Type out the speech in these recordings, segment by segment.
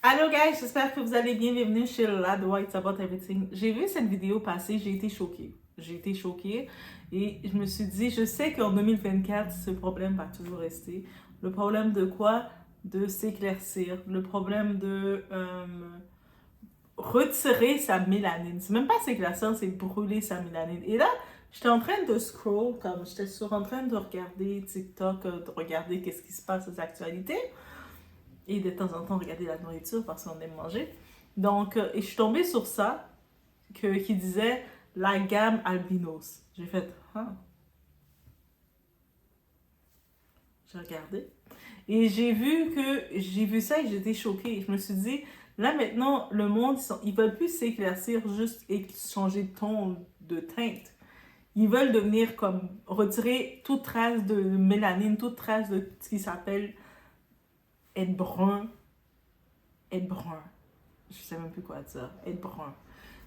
Allô guys, j'espère que vous allez bien. Bienvenue chez Ladwa It's About Everything. J'ai vu cette vidéo passer, j'ai été choquée. J'ai été choquée et je me suis dit, je sais qu'en 2024, ce problème va toujours rester. Le problème de quoi? De s'éclaircir. Le problème de retirer sa mélanine. C'est même pas s'éclaircir, c'est brûler sa mélanine. Et là, j'étais en train de scroll, comme j'étais en train de regarder TikTok, de regarder qu'est-ce qui se passe aux actualités. Et de temps en temps, regarder la nourriture parce qu'on aime manger. Donc, et je suis tombée sur ça, qui disait la gamme albinos. J'ai fait, ah. J'ai regardé. Et j'ai vu ça et j'étais choquée. Je me suis dit, là maintenant, le monde, ils veulent plus s'éclaircir juste et changer de ton de teinte. Ils veulent devenir comme, retirer toute trace de mélanine, toute trace de ce qui s'appelle être brun, être brun. Je sais même plus quoi dire. Être brun.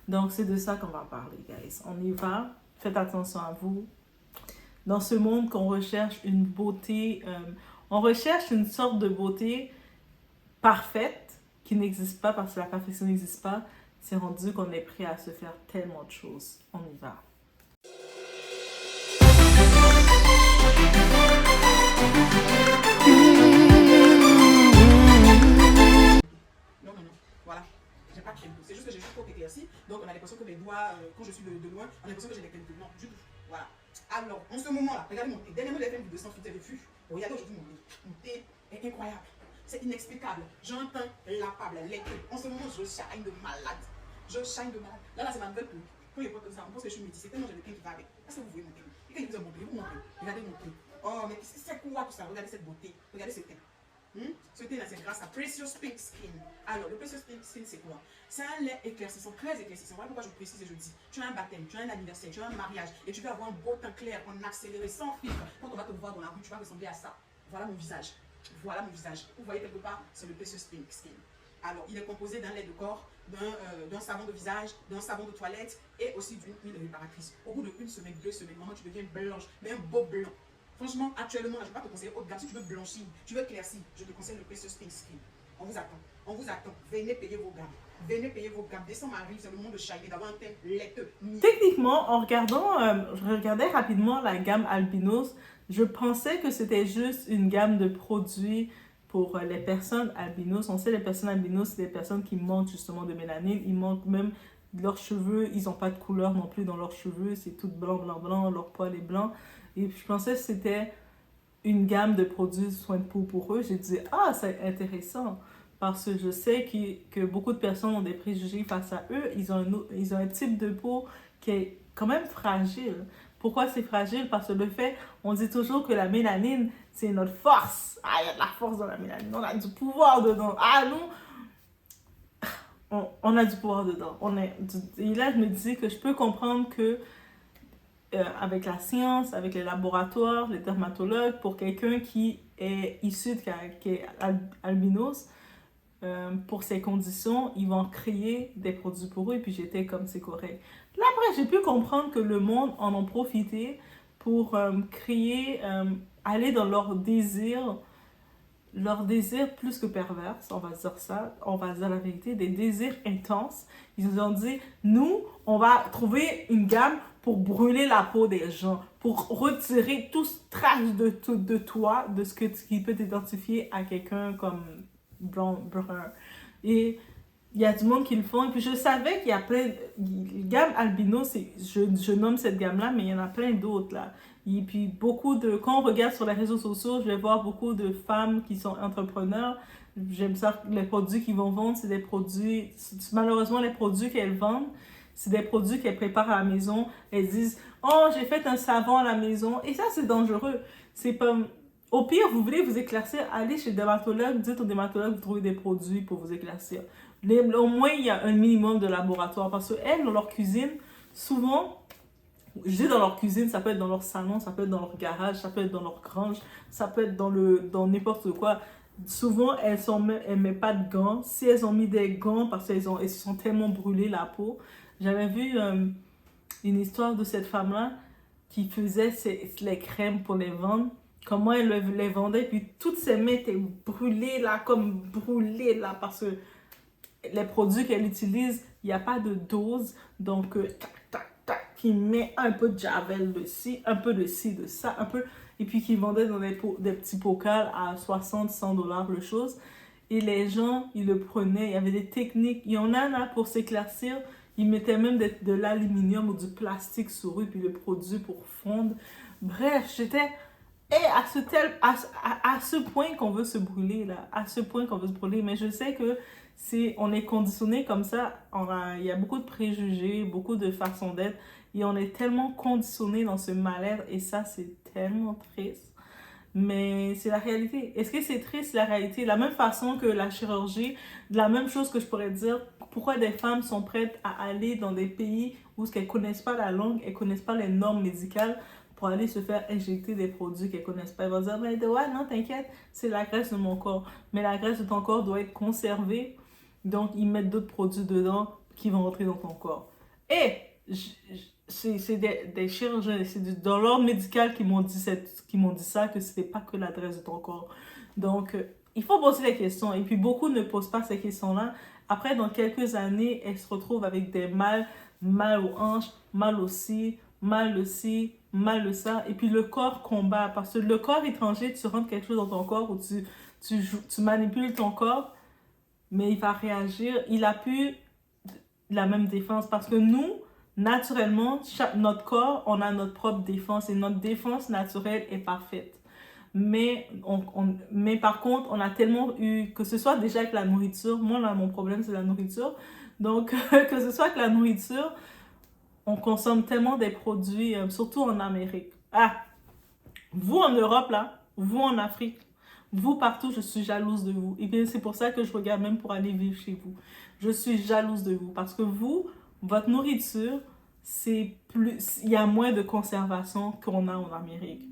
Donc, c'est de ça qu'on va parler, guys. On y va. Faites attention à vous. Dans ce monde qu'on recherche une beauté, on recherche une sorte de beauté parfaite qui n'existe pas parce que la perfection n'existe pas. C'est rendu qu'on est prêt à se faire tellement de choses. On y va. Voilà. J'ai pas crème. C'est juste que j'ai juste trop éclairci. Donc on a l'impression que mes doigts, quand je suis de loin, on a l'impression que j'ai des crèmes. Non, du tout. Voilà. Alors, en ce moment-là, regardez mon thé. Dernièrement, j'ai fait une vidéo sans filtre de vue. Regardez aujourd'hui mon thé. Mon thé est incroyable. C'est inexplicable. J'entends la pable, les trucs. En ce moment, je shine de malade. Je shine de malade. Là, c'est ma nouvelle peau. Quand il est pas comme ça, on pense que je suis métissée. Tellement j'ai le thé qui va avec. Est-ce que vous voyez mon thé? Et quand il vous a montré, vous montrez. Regardez mon thé. Oh, mais c'est quoi tout ça? Regardez cette beauté. Regardez ce thé. Ce thé là, c'est grâce à Precious Pink Skin. Alors, le Precious Pink Skin, c'est quoi? C'est un lait éclaircissant, très éclaircissant. Voilà pourquoi je précise et je dis, tu as un baptême, tu as un anniversaire, tu as un mariage et tu veux avoir un beau teint clair, en accéléré, sans filtre. Quand on va te voir dans la rue, tu vas ressembler à ça. Voilà mon visage. Voilà mon visage. Vous voyez quelque part, c'est le Precious Pink Skin. Alors, il est composé d'un lait de corps, d'un savon de visage, d'un savon de toilette et aussi d'une huile réparatrice. Au bout d'une semaine, 2 semaines, maman, tu deviens blanche, mais un beau blanc. Franchement, actuellement, je ne vais pas te conseiller haut de gamme. Si tu veux blanchir, tu veux éclaircir, je te conseille le Precious Pink Skin. On vous attend. On vous attend. Venez payer vos gammes. Venez payer vos gammes. Descends ma rive, c'est le monde de shiny, d'avoir un teint laiteux. Techniquement, en regardant, je regardais rapidement la gamme albinos, je pensais que c'était juste une gamme de produits pour les personnes albinos. On sait les personnes albinos, c'est des personnes qui manquent justement de mélanine. Ils manquent même de leurs cheveux. Ils n'ont pas de couleur non plus dans leurs cheveux. C'est tout blanc, blanc, blanc. Leur poil est blanc. Et je pensais que c'était une gamme de produits de soins de peau pour eux. J'ai dit, ah, c'est intéressant. Parce que je sais que beaucoup de personnes ont des préjugés face à eux. Ils ont un type de peau qui est quand même fragile. Pourquoi c'est fragile? Parce que le fait, on dit toujours que la mélanine, c'est notre force. Ah, il y a de la force dans la mélanine. On a du pouvoir dedans. Ah, nous, on a du pouvoir dedans. Et là, je me dis que je peux comprendre que avec la science, avec les laboratoires, les dermatologues, pour quelqu'un qui est issu qui est albinos, pour ces conditions, ils vont créer des produits pour eux. Et puis j'étais comme, c'est correct. Là, après, j'ai pu comprendre que le monde en a profité pour créer, aller dans leur désir plus que pervers, on va dire ça, on va dire la vérité, des désirs intenses. Ils nous ont dit, nous, on va trouver une gamme pour brûler la peau des gens, pour retirer tout trace de toi, de ce qui peut t'identifier à quelqu'un comme brun. Et il y a du monde qui le font. Et puis je savais qu'il y a plein de gamme albino, je nomme cette gamme-là, mais il y en a plein d'autres là. Et puis quand on regarde sur les réseaux sociaux, je vais voir beaucoup de femmes qui sont entrepreneurs. J'aime ça, les produits qu'ils vont vendre, c'est des produits, malheureusement les produits qu'elles vendent, c'est des produits qu'elles préparent à la maison. Elles disent, oh, j'ai fait un savon à la maison. Et ça, c'est dangereux. C'est pas... Au pire, vous voulez vous éclaircir, allez chez le dermatologue, dites au dermatologue de trouver des produits pour vous éclaircir. Au moins, il y a un minimum de laboratoire. Parce qu'elles, dans leur cuisine, souvent, je dis dans leur cuisine, ça peut être dans leur salon, ça peut être dans leur garage, ça peut être dans leur grange, ça peut être dans n'importe quoi. Souvent, elles ne mettent pas de gants. Si elles ont mis des gants parce qu'elles se sont tellement brûlées la peau. J'avais vu une histoire de cette femme-là qui faisait les crèmes pour les vendre. Comment elle les vendait, puis toutes ses mains étaient brûlées là, comme brûlées là, parce que les produits qu'elle utilise, il n'y a pas de dose. Donc, qui met un peu de Javel de ci, un peu de ci, de ça, un peu. Et puis qui vendait dans des petits pocals à 60-100 $ le chose. Et les gens, ils le prenaient. Il y avait des techniques. Il y en a là pour s'éclaircir. Ils mettaient même de l'aluminium ou du plastique sur eux, puis le produit pour fondre. Bref, j'étais... Et à ce point qu'on veut se brûler, là. À ce point qu'on veut se brûler. Mais je sais que on est conditionné comme ça. Il y a beaucoup de préjugés, beaucoup de façons d'être. Et on est tellement conditionné dans ce mal-être. Et ça, c'est tellement triste. Mais c'est la réalité. Est-ce que c'est triste, la réalité? De la même façon que la chirurgie, de la même chose que je pourrais dire, pourquoi des femmes sont prêtes à aller dans des pays où elles ne connaissent pas la langue, elles ne connaissent pas les normes médicales pour aller se faire injecter des produits qu'elles ne connaissent pas. Elles vont dire, mais ouais, non, t'inquiète, c'est la graisse de mon corps. Mais la graisse de ton corps doit être conservée, donc ils mettent d'autres produits dedans qui vont rentrer dans ton corps. Et c'est des chirurgiens, c'est dans l'ordre médical qui m'ont dit ça, que c'était pas que l'adresse de ton corps. Donc, il faut poser des questions. Et puis, beaucoup ne posent pas ces questions-là. Après, dans quelques années, elles se retrouvent avec des mal aux hanches, mal au ci, mal le ci, mal le ça. Et puis, le corps combat. Parce que le corps étranger, tu rentres quelque chose dans ton corps ou tu manipules ton corps, mais il va réagir. Il a plus la même défense. Parce que nous, naturellement, notre corps, on a notre propre défense et notre défense naturelle est parfaite. Mais par contre, on a tellement eu, que ce soit déjà avec la nourriture, moi là, mon problème c'est la nourriture, donc que ce soit avec la nourriture, on consomme tellement des produits, surtout en Amérique. Ah, vous en Europe là, vous en Afrique, vous partout, je suis jalouse de vous. Et bien c'est pour ça que je regarde même pour aller vivre chez vous. Je suis jalouse de vous parce que vous, votre nourriture, il y a moins de conservation qu'on a en Amérique.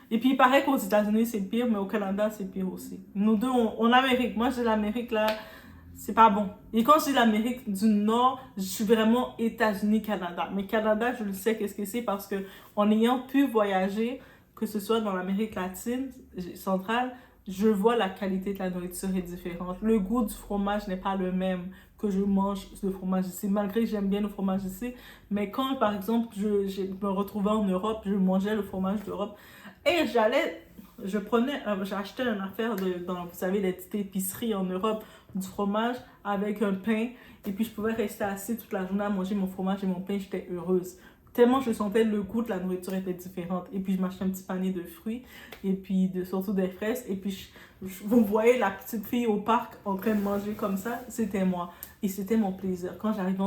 Et puis il paraît qu'aux États-Unis c'est pire, mais au Canada c'est pire aussi. Nous deux, en Amérique, moi je dis l'Amérique là, c'est pas bon. Et quand je dis l'Amérique du Nord, je suis vraiment États-Unis-Canada. Mais Canada, je le sais qu'est-ce que c'est parce que en ayant pu voyager, que ce soit dans l'Amérique latine, centrale, je vois la qualité de la nourriture est différente. Le goût du fromage n'est pas le même que je mange le fromage ici, malgré que j'aime bien le fromage ici. Mais quand, par exemple, je me retrouvais en Europe, je mangeais le fromage d'Europe. Et j'achetais une affaire dans, vous savez, les petites épiceries en Europe, du fromage avec un pain. Et puis, je pouvais rester assis toute la journée à manger mon fromage et mon pain. J'étais heureuse. Tellement je sentais le goût de la nourriture était différente. Et puis, je m'achetais un petit panier de fruits et puis surtout des fraises. Et puis, vous voyez la petite fille au parc en train de manger comme ça, c'était moi. Et c'était mon plaisir. Quand j'arrive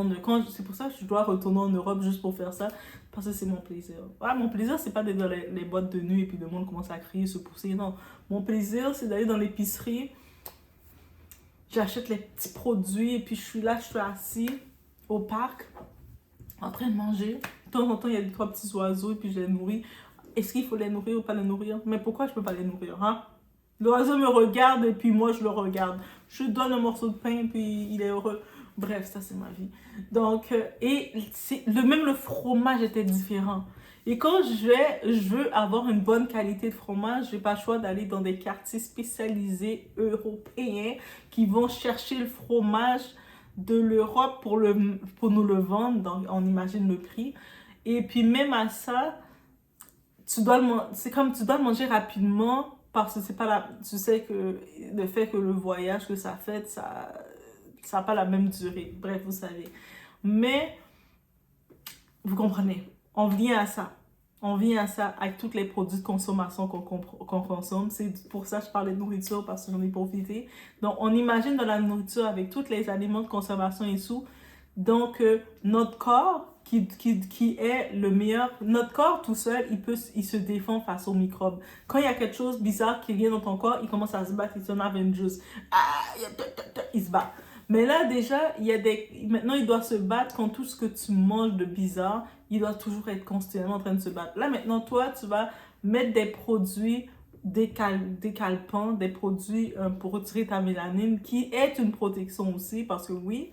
c'est pour ça que je dois retourner en Europe juste pour faire ça. Parce que c'est mon plaisir. Ah, mon plaisir, c'est pas d'être dans les boîtes de nuit et puis le monde commence à crier, se pousser. Non. Mon plaisir, c'est d'aller dans l'épicerie. J'achète les petits produits et puis je suis assis au parc en train de manger. De temps en temps, il y a 2-3 petits oiseaux et puis je les nourris. Est-ce qu'il faut les nourrir ou pas les nourrir? Mais pourquoi je peux pas les nourrir, hein? L'oiseau me regarde et puis moi je le regarde. Je lui donne un morceau de pain et puis il est heureux. Bref, ça c'est ma vie. Donc, même le fromage était différent. Et quand je veux avoir une bonne qualité de fromage, je n'ai pas le choix d'aller dans des quartiers spécialisés européens qui vont chercher le fromage de l'Europe pour nous le vendre. Donc, on imagine le prix. Et puis même à ça, c'est comme tu dois le manger rapidement parce que c'est pas tu sais que le fait que le voyage que ça fait, ça n'a pas la même durée. Bref, vous savez. Mais, vous comprenez, on vient à ça. On vient à ça avec tous les produits de consommation qu'on consomme. C'est pour ça que je parlais de nourriture parce que j'en ai profité. Donc, on imagine de la nourriture avec tous les aliments de consommation et tout. Donc, notre corps, qui est le meilleur, notre corps tout seul, il se défend face aux microbes. Quand il y a quelque chose bizarre qui vient dans ton corps, il commence à se battre, il s'en Avengers. Il se bat. Mais là, déjà, maintenant, il doit se battre contre tout ce que tu manges de bizarre. Il doit toujours être constamment en train de se battre. Là, maintenant, toi, tu vas mettre des produits décalpants, des produits pour retirer ta mélanine, qui est une protection aussi, parce que oui,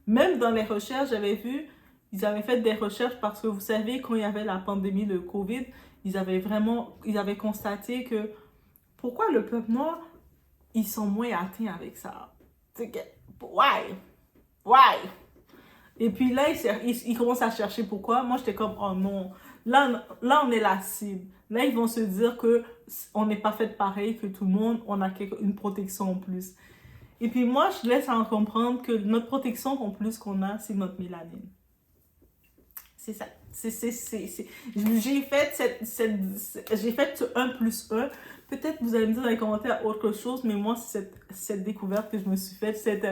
même dans les recherches, j'avais vu, ils avaient fait des recherches parce que vous savez, quand il y avait la pandémie de COVID, ils avaient constaté que pourquoi le peuple noir, ils sont moins atteints avec ça. Why? Why? Et puis là, il commence à chercher pourquoi. Moi, j'étais comme, oh non. Là, on est la cible. Là, ils vont se dire que on n'est pas fait pareil que tout le monde. On a une protection en plus. Et puis moi, je laisse en comprendre que notre protection en plus qu'on a, c'est notre mélanine. C'est ça. J'ai fait ce 1 plus 1. Peut-être vous allez me dire dans les commentaires autre chose, mais moi, c'est cette découverte que je me suis faite. Cette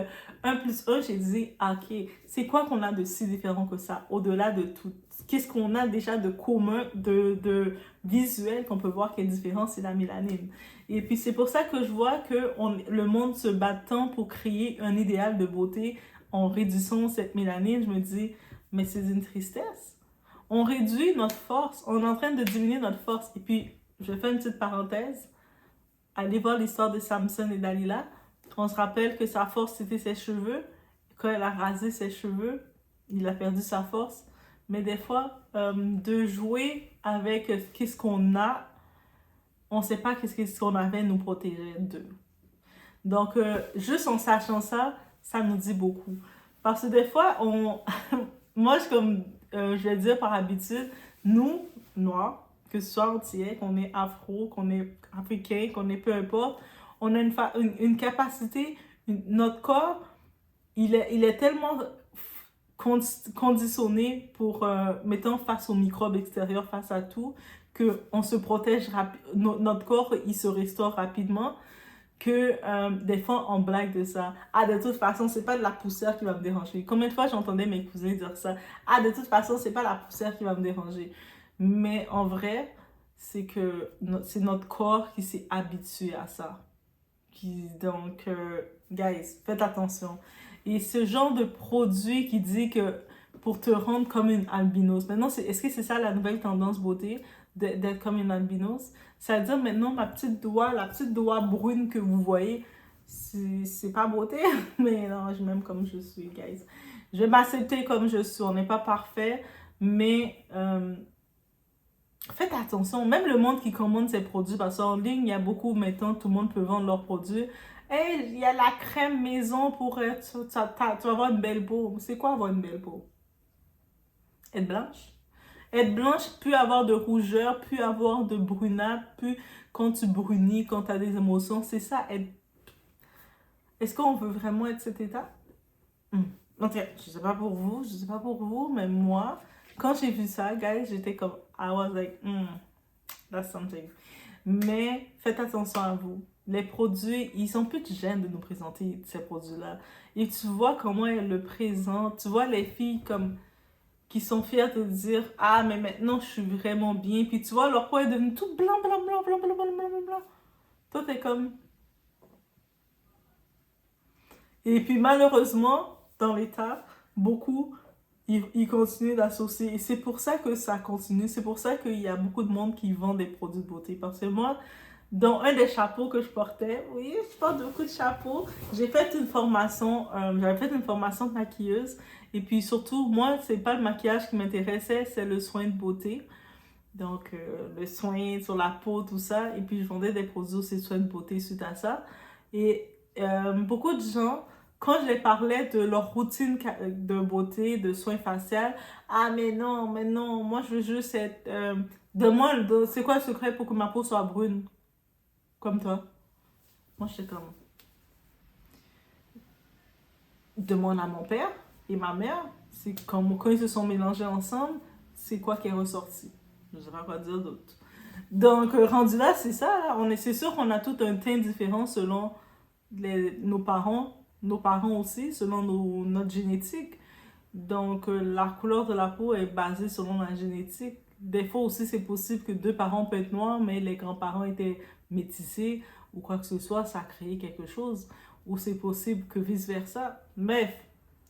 1 plus 1, j'ai dit, ok, c'est quoi qu'on a de si différent que ça, au-delà de tout? Qu'est-ce qu'on a déjà de commun, de visuel qu'on peut voir qui est différent, c'est la mélanine. Et puis, c'est pour ça que je vois que le monde se bat tant pour créer un idéal de beauté en réduisant cette mélanine. Je me dis, mais c'est une tristesse. On réduit notre force. On est en train de diminuer notre force. Et puis, je fais une petite parenthèse. Allez voir l'histoire de Samson et Dalila. On se rappelle que sa force, c'était ses cheveux. Quand elle a rasé ses cheveux, il a perdu sa force. Mais des fois, de jouer avec qu'est-ce qu'on a, on ne sait pas qu'est-ce qu'on avait nous protéger d'eux. Donc, juste en sachant ça, ça nous dit beaucoup. Parce que des fois, moi, je vais dire par habitude, nous, noirs, que ce soit entier, qu'on est afro, qu'on est africain, qu'on est peu importe, on a une capacité, notre corps, il est tellement conditionné pour, mettons, face aux microbes extérieurs, face à tout, qu'on se protège notre corps, il se restaure rapidement, que des fois on blague de ça. Ah, de toute façon, c'est pas de la poussière qui va me déranger. Combien de fois j'entendais mes cousins dire ça? Ah, de toute façon, c'est pas la poussière qui va me déranger. Mais en vrai, c'est que c'est notre corps qui s'est habitué à ça. Donc, guys, faites attention. Et ce genre de produit qui dit que pour te rendre comme une albinos. Maintenant, est-ce que c'est ça la nouvelle tendance beauté? D'être comme une albinos? C'est-à-dire maintenant, la petite doigt brune que vous voyez, c'est pas beauté, mais non, je m'aime comme je suis, guys. Je vais m'accepter comme je suis. On n'est pas parfait, mais faites attention. Même le monde qui commande ses produits, parce qu'en ligne, il y a beaucoup, maintenant, tout le monde peut vendre leurs produits. Hey, il y a la crème maison pour être... Tu vas avoir une belle peau. C'est quoi avoir une belle peau? Être blanche? Être blanche, plus avoir de rougeur, plus avoir de brunade, plus quand tu brunis, quand tu as des émotions. C'est ça, être... Est-ce qu'on veut vraiment être cet état? En tout cas, je sais pas pour vous, mais moi, quand j'ai vu ça, guys, j'étais comme... I was like, that's something. Mais faites attention à vous. Les produits, ils sont plus de gêne de nous présenter ces produits-là. Et tu vois comment elles le présentent. Tu vois les filles comme qui sont fières de dire ah mais maintenant je suis vraiment bien. Puis tu vois leur peau est devenu tout blanc. Toi t'es comme. Et puis malheureusement dans l'état beaucoup ils continuent d'associer. Et c'est pour ça que ça continue. C'est pour ça qu'il y a beaucoup de monde qui vend des produits de beauté. Parce que moi dans un des chapeaux que je portais, oui, je porte beaucoup de chapeaux. J'avais fait une formation de maquilleuse. Et puis surtout, moi, c'est pas le maquillage qui m'intéressait, c'est le soin de beauté. Donc, le soin sur la peau, tout ça. Et puis, je vendais des produits aussi de soins de beauté suite à ça. Et beaucoup de gens, quand je leur parlais de leur routine de beauté, de soins faciaux, ah, mais non, moi, je veux juste être... c'est quoi le secret pour que ma peau soit brune? Comme toi. Moi, j'étais comme... Demande à mon père et ma mère, c'est quand ils se sont mélangés ensemble, c'est quoi qui est ressorti. Je ne sais pas quoi dire d'autre. Donc, rendu là, c'est ça. Là. C'est sûr qu'on a tout un teint différent selon nos parents aussi, selon notre génétique. Donc, la couleur de la peau est basée selon la génétique. Des fois aussi, c'est possible que deux parents peuvent être noirs, mais les grands-parents étaient métissés ou quoi que ce soit, ça a créé quelque chose. Ou c'est possible que vice-versa. Mais,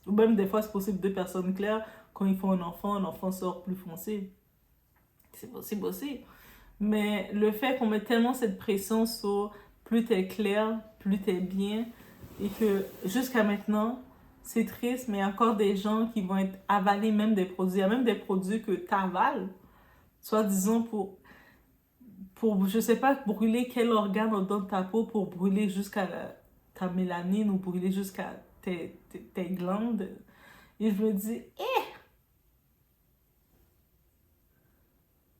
ou même des fois, c'est possible deux personnes claires, quand ils font un enfant sort plus foncé. C'est possible aussi. Mais le fait qu'on met tellement cette pression sur plus t'es clair, plus t'es bien, et que jusqu'à maintenant, c'est triste, mais il y a encore des gens qui vont être avalés même des produits. Il y a même des produits que t'avales, soit disons pour je sais pas, brûler quel organe dans ta peau pour brûler jusqu'à ta mélanine ou brûler jusqu'à tes glandes. Et je me dis,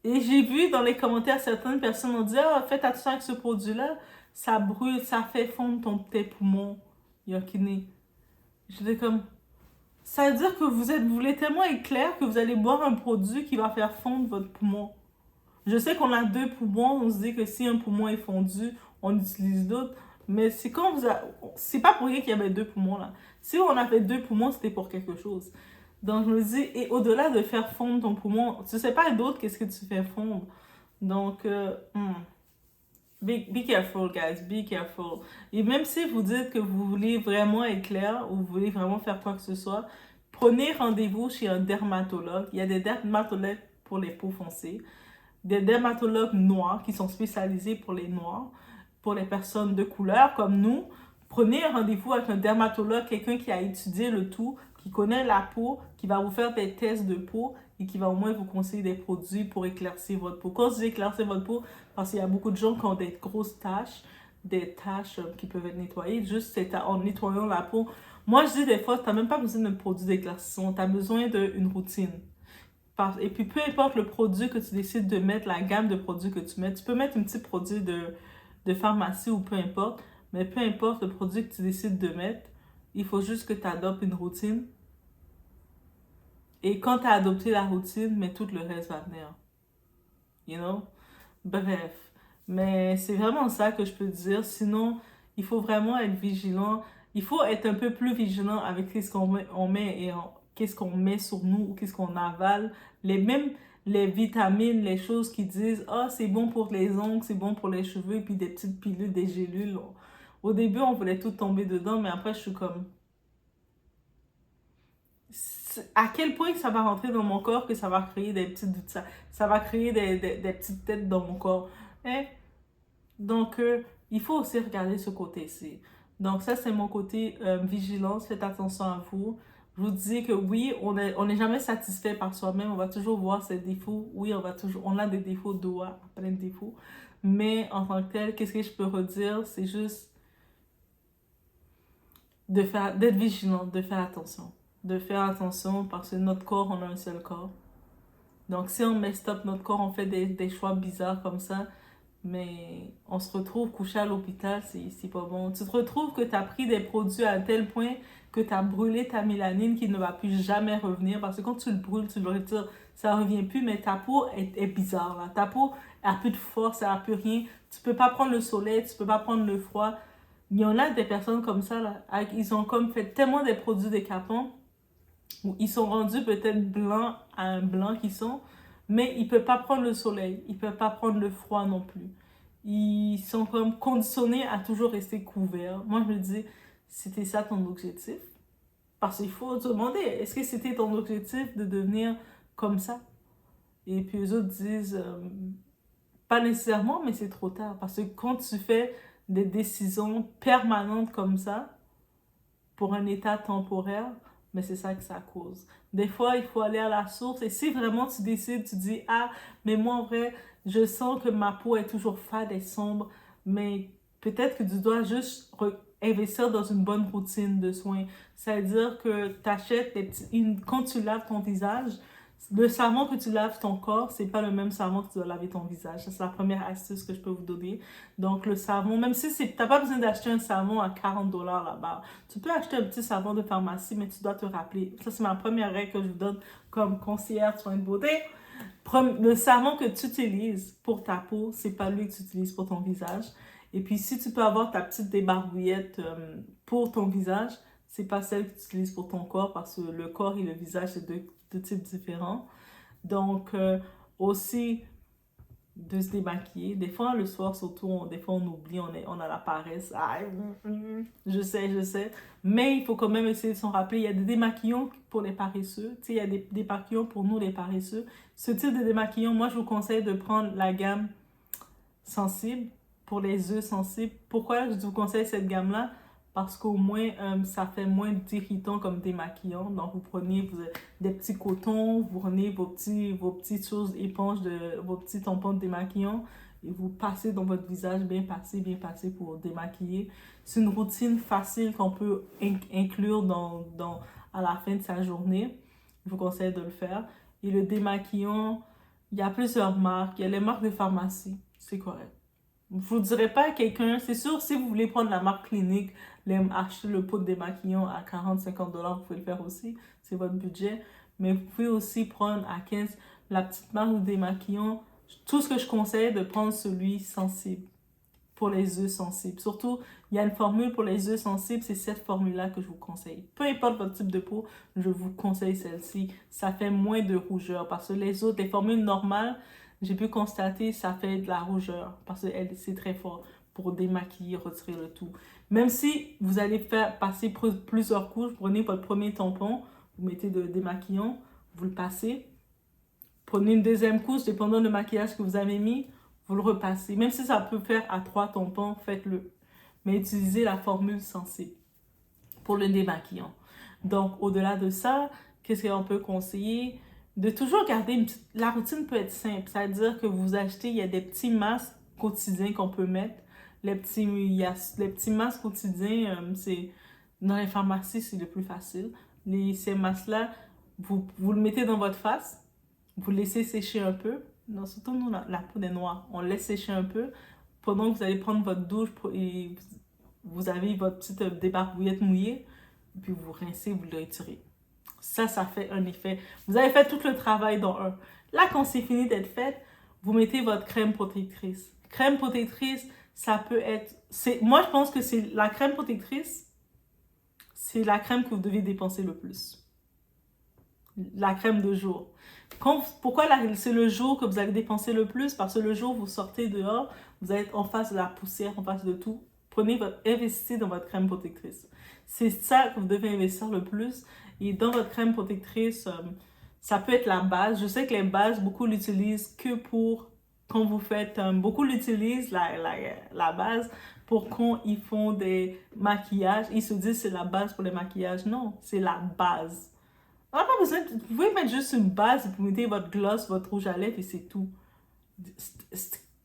Et j'ai vu dans les commentaires, certaines personnes ont dit, ah, faites attention avec ce produit-là, ça brûle, ça fait fondre tes poumons. Yokine. J'étais comme, ça veut dire que vous voulez tellement être clair que vous allez boire un produit qui va faire fondre votre poumon. Je sais qu'on a 2 poumons, on se dit que si un poumon est fondu, on utilise l'autre. Mais c'est quand c'est pas pour rien qu'il y avait 2 poumons là. Si on avait 2 poumons, c'était pour quelque chose. Donc je me dis, et au-delà de faire fondre ton poumon, tu sais pas d'autre qu'est-ce que tu fais fondre. Donc, be careful, guys, be careful. Et même si vous dites que vous voulez vraiment être clair ou vous voulez vraiment faire quoi que ce soit, prenez rendez-vous chez un dermatologue. Il y a des dermatologues pour les peaux foncées, des dermatologues noirs qui sont spécialisés pour les noirs, pour les personnes de couleur comme nous. Prenez un rendez-vous avec un dermatologue, quelqu'un qui a étudié le tout, qui connaît la peau, qui va vous faire des tests de peau et qui va au moins vous conseiller des produits pour éclaircir votre peau. Quand je dis éclaircir votre peau, parce qu'il y a beaucoup de gens qui ont des grosses taches, des taches qui peuvent être nettoyées, juste en nettoyant la peau. Moi, je dis des fois, tu n'as même pas besoin d'un produit d'éclaircissement, tu as besoin d'une routine. Et puis, peu importe le produit que tu décides de mettre, la gamme de produits que tu mets, tu peux mettre un petit produit de pharmacie ou peu importe, mais peu importe le produit que tu décides de mettre, il faut juste que tu adoptes une routine. Et quand tu as adopté la routine, mais tout le reste va venir. You know? Bref. Mais c'est vraiment ça que je peux dire. Sinon, il faut vraiment être vigilant. Il faut être un peu plus vigilant avec qu'est-ce qu'on met et qu'est-ce qu'on met sur nous ou qu'est-ce qu'on avale. Même les vitamines, les choses qui disent « Ah, c'est bon pour les ongles, c'est bon pour les cheveux » et puis des petites pilules, des gélules. Au début, on voulait tout tomber dedans, mais après, je suis comme... À quel point ça va rentrer dans mon corps que ça va créer des petites... Ça va créer des petites têtes dans mon corps. Hein? Donc, il faut aussi regarder ce côté-ci. Donc, ça, c'est mon côté vigilance. Faites attention à vous. Je vous dis que oui, on n'est jamais satisfait par soi-même. On va toujours voir ses défauts. Oui, on a des défauts, plein de défauts. Mais en tant que tel, qu'est-ce que je peux redire? C'est juste d'être vigilant, de faire attention. De faire attention parce que notre corps, on a un seul corps. Donc, si on met stop notre corps, on fait des choix bizarres comme ça, mais on se retrouve couché à l'hôpital, c'est pas bon. Tu te retrouves que tu as pris des produits à tel point que tu as brûlé ta mélanine qui ne va plus jamais revenir parce que quand tu le brûles, tu le retires, ça revient plus, mais ta peau est bizarre. Là. Ta peau a plus de force, elle n'a plus rien. Tu peux pas prendre le soleil, tu peux pas prendre le froid. Il y en a des personnes comme ça, là, ils ont comme fait tellement des produits décapants où ils sont rendus peut-être blancs à un blanc qu'ils sont, mais ils ne peuvent pas prendre le soleil, ils ne peuvent pas prendre le froid non plus. Ils sont comme conditionnés à toujours rester couverts. Moi, je me dis, c'était ça ton objectif? Parce qu'il faut te demander, est-ce que c'était ton objectif de devenir comme ça? Et puis eux autres disent, pas nécessairement, mais c'est trop tard. Parce que quand tu fais des décisions permanentes comme ça, pour un état temporaire, mais c'est ça que ça cause. Des fois, il faut aller à la source. Et si vraiment tu décides, tu dis, ah, mais moi, en vrai, je sens que ma peau est toujours fade et sombre, mais peut-être que tu dois juste investir dans une bonne routine de soins. C'est-à-dire que tu achètes quand tu laves ton visage, le savon que tu laves ton corps, c'est pas le même savon que tu dois laver ton visage. C'est la première astuce que je peux vous donner. Donc, le savon, même si tu n'as pas besoin d'acheter un savon à 40$ là-bas, tu peux acheter un petit savon de pharmacie, mais tu dois te rappeler. Ça, c'est ma première règle que je vous donne comme conseillère de soins de beauté. Le savon que tu utilises pour ta peau, c'est pas lui que tu utilises pour ton visage. Et puis, si tu peux avoir ta petite débarbouillette pour ton visage, c'est pas celle que tu utilises pour ton corps parce que le corps et le visage, c'est deux types différents. Donc, aussi, de se démaquiller. Des fois, le soir, surtout, des fois, on oublie, on a la paresse. Ah, je sais. Mais il faut quand même essayer de s'en rappeler. Il y a des démaquillants pour les paresseux. Tu sais, il y a des démaquillants pour nous, les paresseux. Ce type de démaquillant, moi, je vous conseille de prendre la gamme sensible pour les œufs sensibles. Pourquoi je vous conseille cette gamme-là? Parce qu'au moins, ça fait moins d'irritants comme démaquillant. Donc, vous prenez des petits cotons, vous prenez vos petites choses éponges, vos petits tampons de démaquillant, et vous passez dans votre visage bien passé pour démaquiller. C'est une routine facile qu'on peut inclure à la fin de sa journée. Je vous conseille de le faire. Et le démaquillant, il y a plusieurs marques. Il y a les marques de pharmacie, c'est correct. Je vous dirais pas à quelqu'un, c'est sûr, si vous voulez prendre la marque Clinique, acheter le pot de démaquillant à 40-50 $, vous pouvez le faire aussi, c'est votre budget. Mais vous pouvez aussi prendre à 15 la petite marque de démaquillant. Tout ce que je conseille, de prendre celui sensible pour les œufs sensibles. Surtout, il y a une formule pour les œufs sensibles, c'est cette formule-là que je vous conseille. Peu importe votre type de peau, je vous conseille celle-ci. Ça fait moins de rougeur parce que les autres, les formules normales, j'ai pu constater, ça fait de la rougeur parce que c'est très fort pour démaquiller, retirer le tout. Même si vous allez passer plusieurs couches, prenez votre premier tampon, vous mettez de démaquillant, vous le passez. Prenez une deuxième couche, dépendant du maquillage que vous avez mis, vous le repassez. Même si ça peut faire à 3 tampons, faites-le. Mais utilisez la formule sensible pour le démaquillant. Donc, au-delà de ça, qu'est-ce qu'on peut conseiller? De toujours garder une petite... La routine peut être simple, c'est-à-dire que vous achetez, il y a des petits masques quotidiens qu'on peut mettre. Les petits masques quotidiens, dans les pharmacies, c'est le plus facile. Ces masques-là, vous le mettez dans votre face, vous le laissez sécher un peu. Non, surtout nous, la peau des noirs, on laisse sécher un peu pendant que vous allez prendre votre douche et vous avez votre petite débarbouillette mouillée, puis vous rincez, vous le retirez. Ça fait un effet. Vous avez fait tout le travail dans un. Là, quand c'est fini d'être fait, vous mettez votre crème protectrice. Crème protectrice, ça peut être... Moi, je pense que c'est la crème protectrice, c'est la crème que vous devez dépenser le plus. La crème de jour. Pourquoi c'est le jour que vous allez dépenser le plus? Parce que le jour où vous sortez dehors, vous êtes en face de la poussière, en face de tout. Investissez dans votre crème protectrice. C'est ça que vous devez investir le plus. Et dans votre crème protectrice, ça peut être la base. Je sais que les bases, beaucoup l'utilisent que pour quand vous faites... beaucoup l'utilisent, la base, pour quand ils font des maquillages. Ils se disent c'est la base pour les maquillages. Non, c'est la base. On n'a pas besoin, vous pouvez mettre juste une base, vous mettez votre gloss, votre rouge à lèvres et c'est tout.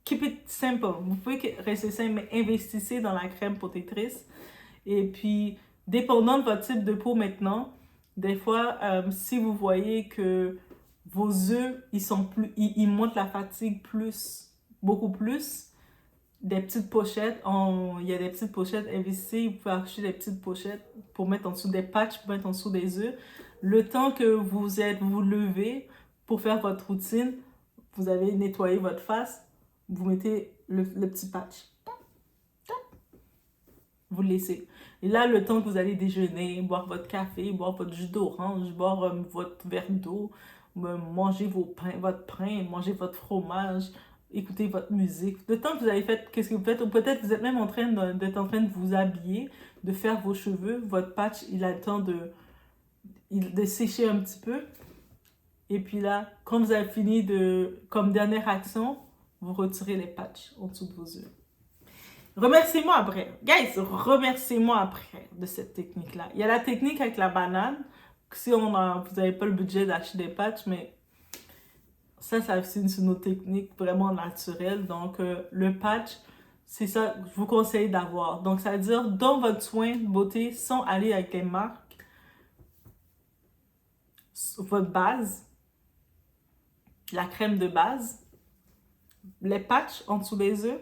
Keep it simple. Vous pouvez rester simple, mais investissez dans la crème protectrice. Et puis, dépendant de votre type de peau maintenant, des fois, si vous voyez que vos œufs, ils montent la fatigue beaucoup plus, des petites pochettes, il y a des petites pochettes, investissez, vous pouvez acheter des petites pochettes pour mettre en dessous des patchs, pour mettre en dessous des œufs. Le temps que vous levez pour faire votre routine, vous avez nettoyé votre face, vous mettez le petit patch. Vous le laissez. Et là, le temps que vous allez déjeuner, boire votre café, boire votre jus d'orange, boire votre verre d'eau, manger votre pain, manger votre fromage, écouter votre musique. Le temps que vous avez fait, qu'est-ce que vous faites? Ou peut-être vous êtes même d'être en train de vous habiller, de faire vos cheveux. Votre patch, il a le temps de sécher un petit peu. Et puis là, quand vous avez fini comme dernière action, vous retirez les patchs en dessous de vos yeux. Remerciez-moi après. Guys, remerciez-moi après de cette technique-là. Il y a la technique avec la banane. Si vous n'avez pas le budget d'acheter des patchs, mais ça c'est une autre technique vraiment naturelle. Donc, le patch, c'est ça que je vous conseille d'avoir. Donc, ça veut dire, dans votre soin de beauté, sans aller avec les marques, votre base, la crème de base, les patchs en dessous des œufs,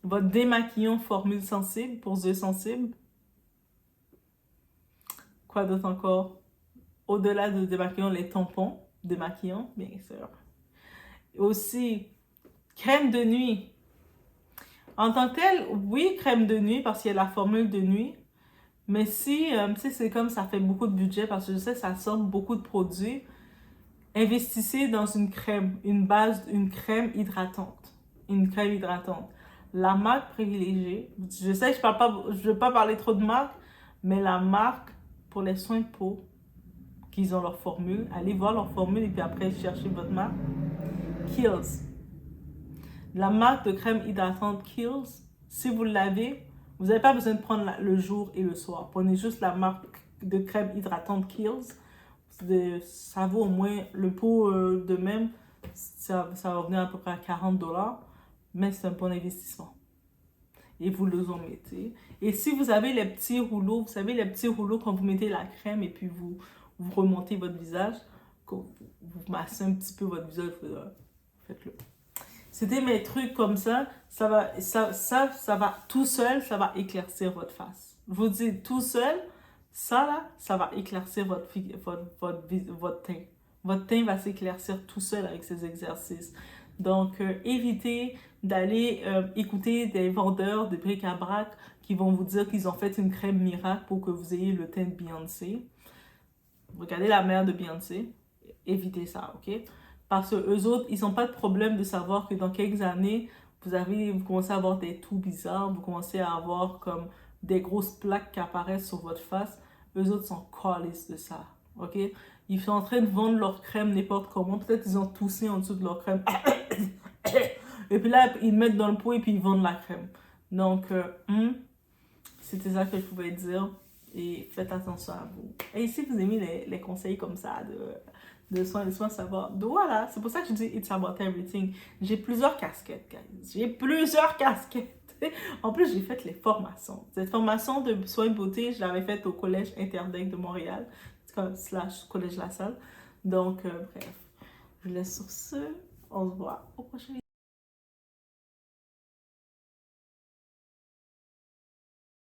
votre démaquillant formule sensible pour œufs sensibles. Quoi d'autre encore? Au-delà de démaquillant, les tampons démaquillants, bien sûr. Aussi, crème de nuit. En tant que telle, oui, crème de nuit parce qu'il y a la formule de nuit. Mais si, c'est comme ça fait beaucoup de budget parce que je sais que ça sort beaucoup de produits, investissez dans une crème, une crème hydratante. Une crème hydratante. La marque privilégiée, je sais que je ne veux pas parler trop de marques, mais la marque pour les soins de peau, qu'ils ont leur formule, allez voir leur formule et puis après cherchez votre marque. Kiehl's. La marque de crème hydratante Kiehl's, si vous l'avez, vous n'avez pas besoin de prendre le jour et le soir. Prenez juste la marque de crème hydratante Kiehl's. Ça vaut au moins le pot de même, ça va venir à peu près à 40 $. mais c'est un bon investissement. Et vous le en mettez. Et si vous avez les petits rouleaux, vous savez, les petits rouleaux quand vous mettez la crème et puis vous remontez votre visage, quand vous massez un petit peu votre visage, faites-le. C'était mes trucs comme ça, ça va tout seul, ça va éclaircir votre face. Je vous dis tout seul, ça là, ça va éclaircir votre teint. Votre teint va s'éclaircir tout seul avec ces exercices. Donc, évitez d'aller écouter des vendeurs de bric-à-brac qui vont vous dire qu'ils ont fait une crème miracle pour que vous ayez le teint de Beyoncé. Regardez la mère de Beyoncé. Évitez ça, ok? Parce que eux autres, ils n'ont pas de problème de savoir que dans quelques années, vous commencez à avoir des trous bizarres, vous commencez à avoir comme des grosses plaques qui apparaissent sur votre face. Eux autres sont calés de ça, ok? Ils sont en train de vendre leur crème n'importe comment. Peut-être ils ont toussé en dessous de leur crème. Et puis là, ils mettent dans le pot et puis ils vendent la crème. Donc, c'était ça que je pouvais dire. Et faites attention à vous. Et si vous aimez les conseils comme ça de soins, savoir. Donc voilà, c'est pour ça que je dis it's about everything. J'ai plusieurs casquettes, guys. J'ai plusieurs casquettes. En plus, j'ai fait les formations. Cette formation de soins de beauté, je l'avais faite au Collège Interdec de Montréal, / Collège La Salle. Donc, bref, je vous laisse sur ce. On se voit au prochain vidéo.